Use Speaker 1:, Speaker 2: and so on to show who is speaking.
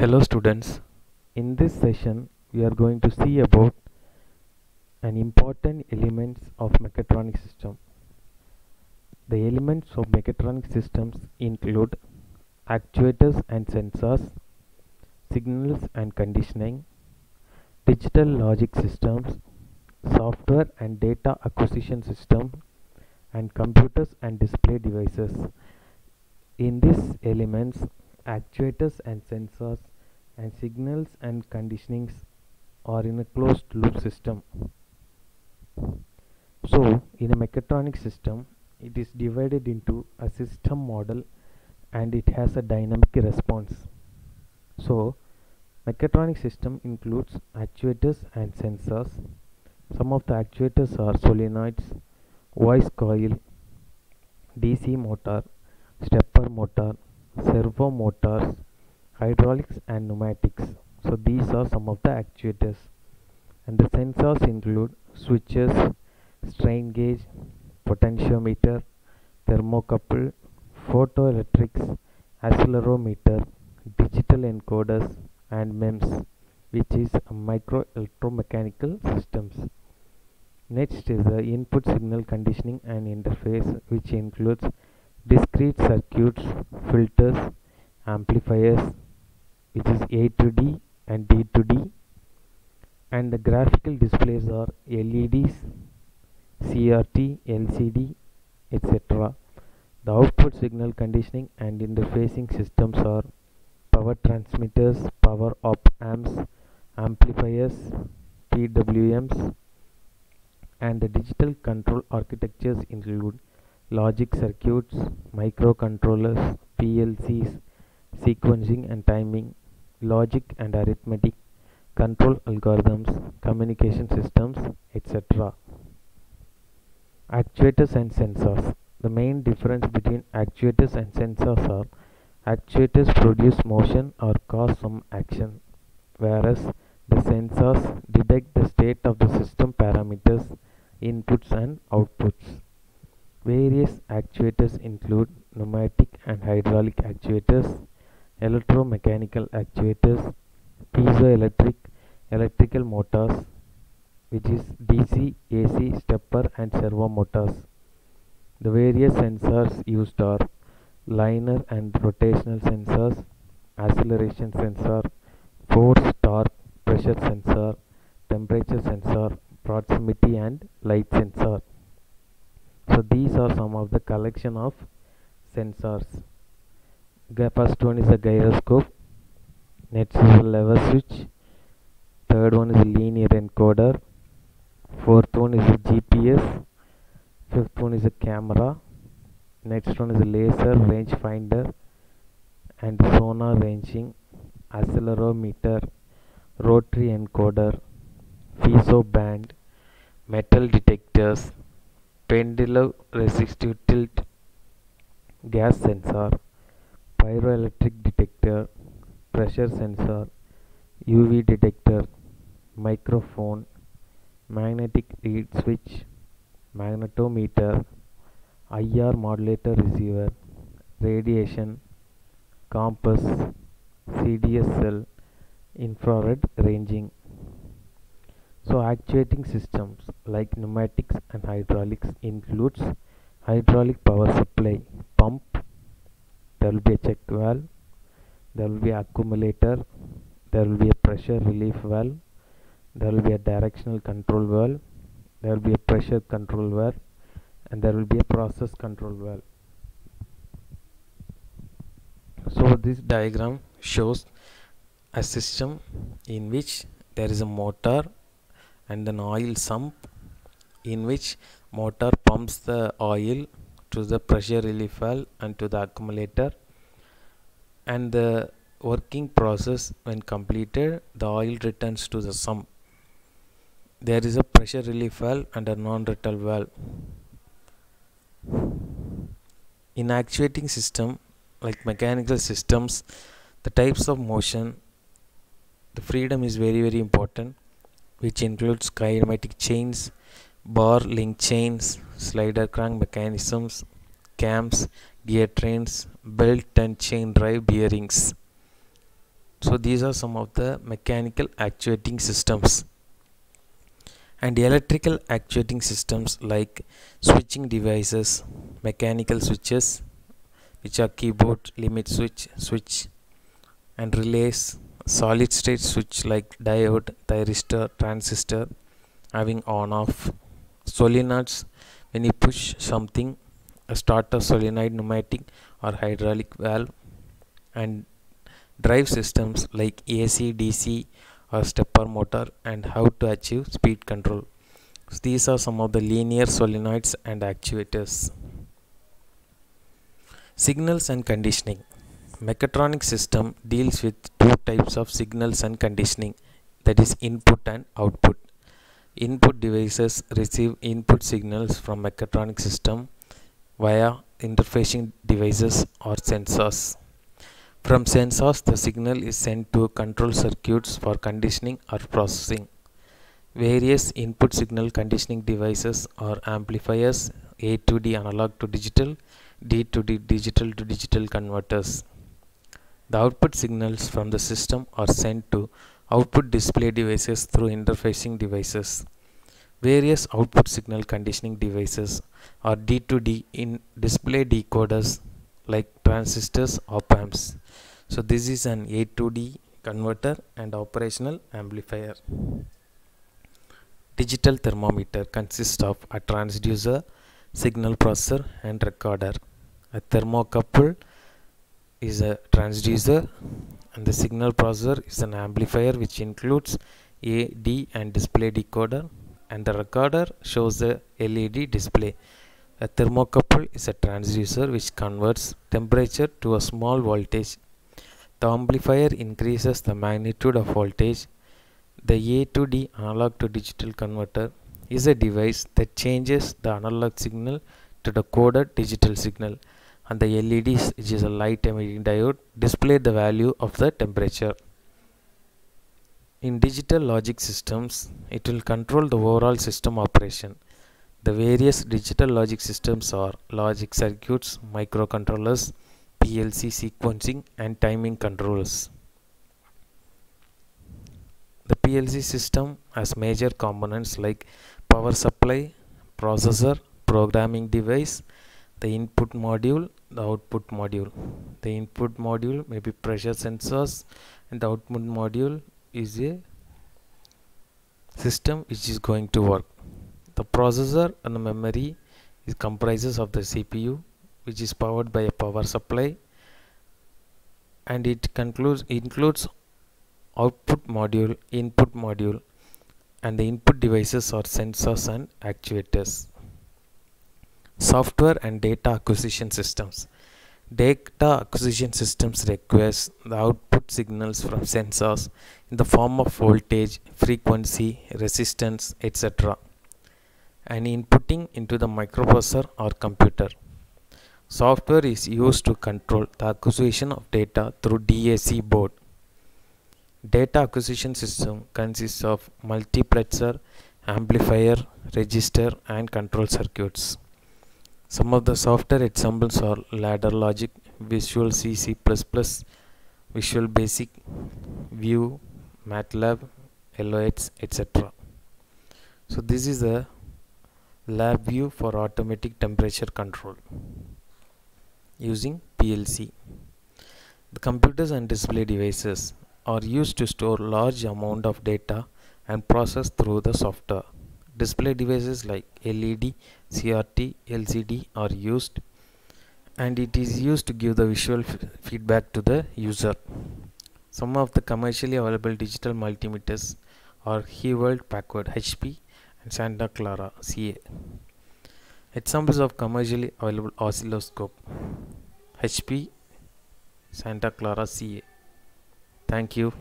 Speaker 1: Hello students, in this session we are going to see about an important elements of mechatronic system. The elements of mechatronic systems include actuators and sensors, signals and conditioning, digital logic systems, software and data acquisition system, and computers and display devices. In these elements, actuators and sensors and signals and conditionings are in a closed loop system. So, in a mechatronic system, it is divided into a system model and it has a dynamic response. So, mechatronic system includes actuators and sensors. Some of the actuators are solenoids, voice coil, DC motor, stepper motor, servo motors, hydraulics and pneumatics. So these are some of the actuators. And the sensors include switches, strain gauge, potentiometer, thermocouple, photoelectrics, accelerometer, digital encoders and MEMS, which is a micro electromechanical systems. Next is the input signal conditioning and interface, which includes discrete circuits, filters, amplifiers, which is A to D and D to D, and the graphical displays are LEDs, CRT, LCD, etc. The output signal conditioning and interfacing systems are power transmitters, power op amps, amplifiers, PWMs, and the digital control architectures include logic circuits, microcontrollers, PLCs, sequencing and timing, logic and arithmetic, control algorithms, communication systems, etc. Actuators and sensors. The main difference between actuators and sensors are actuators produce motion or cause some action, whereas the sensors detect the state of the system parameters, inputs and outputs. Various actuators include pneumatic and hydraulic actuators, electromechanical actuators, piezoelectric, electrical motors, which is DC, AC, stepper and servo motors. The various sensors used are linear and rotational sensors, acceleration sensor, force, torque, pressure sensor, temperature sensor, proximity and light sensor. So these are some of the collection of sensors. First one is a gyroscope, next is a lever switch, third one is a linear encoder, fourth one is a GPS, fifth one is a camera, next one is a laser rangefinder and sonar ranging, accelerometer, rotary encoder, piezo band, metal detectors, pendulum resistive tilt, gas sensor, pyroelectric detector, pressure sensor, UV detector, microphone, magnetic reed switch, magnetometer, IR modulator receiver, radiation, compass, CDS cell, infrared ranging. So actuating systems like pneumatics and hydraulics includes hydraulic power supply, pump, there will be a check valve, there will be an accumulator, there will be a pressure relief valve, there will be a directional control valve, there will be a pressure control valve, and there will be a process control valve. So this diagram shows a system in which there is a motor and an oil sump, in which motor pumps the oil to the pressure relief valve and to the accumulator, and the working process when completed, the oil returns to the sump. There is a pressure relief valve and a non-return valve. In actuating system like mechanical systems, the types of motion, the freedom is very important, which includes kinematic chains, bar link chains, slider crank mechanisms, cams, gear trains, belt and chain drive bearings. So these are some of the mechanical actuating systems. And electrical actuating systems like switching devices, mechanical switches, which are keyboard, limit switch, and relays, solid state switch like diode, thyristor, transistor, having on off, solenoids, when you push something, a starter solenoid, pneumatic or hydraulic valve, and drive systems like AC, DC or stepper motor, and how to achieve speed control. So these are some of the linear solenoids and actuators. Signals and conditioning. Mechatronic system deals with two types of signals and conditioning, that is input and output. Input devices receive input signals from mechatronic system via interfacing devices or sensors. From sensors, the signal is sent to control circuits for conditioning or processing. Various input signal conditioning devices are amplifiers, A to D analog to digital, D to D digital to digital converters. The output signals from the system are sent to output display devices through interfacing devices. Various output signal conditioning devices are D to D in display decoders like transistors, op-amps. So this is an A to D converter and operational amplifier. Digital thermometer consists of a transducer, signal processor and recorder. A thermocouple is a transducer and the signal processor is an amplifier which includes A, D and display decoder, and the recorder shows the LED display. A thermocouple is a transducer which converts temperature to a small voltage. The amplifier increases the magnitude of voltage. The A to D analog to digital converter is a device that changes the analog signal to the coded digital signal, and the LEDs, which is a light emitting diode, display the value of the temperature. In digital logic systems, it will control the overall system operation. The various digital logic systems are logic circuits, microcontrollers, PLC sequencing and timing controllers. The PLC system has major components like power supply, processor, programming device, the input module, the output module. The input module may be pressure sensors and the output module is a system which is going to work. The processor and the memory is comprises of the CPU, which is powered by a power supply, and it includes output module, input module, and the input devices are sensors and actuators. Software and data acquisition systems. Data acquisition systems requires the output signals from sensors in the form of voltage, frequency, resistance, etc., and inputting into the microprocessor or computer. Software is used to control the acquisition of data through DAC board. Data acquisition system consists of multiplexer, amplifier, register and control circuits. Some of the software examples are Ladder Logic, Visual C, C++, Visual Basic, Vue, MATLAB, LOX, etc. So this is a lab view for automatic temperature control using PLC. The computers and display devices are used to store large amount of data and process through the software. Display devices like LED, CRT, LCD are used, and it is used to give the visual feedback to the user. Some of the commercially available digital multimeters are Hewlett Packard HP and Santa Clara CA. Examples of commercially available oscilloscope: HP, Santa Clara CA. Thank you.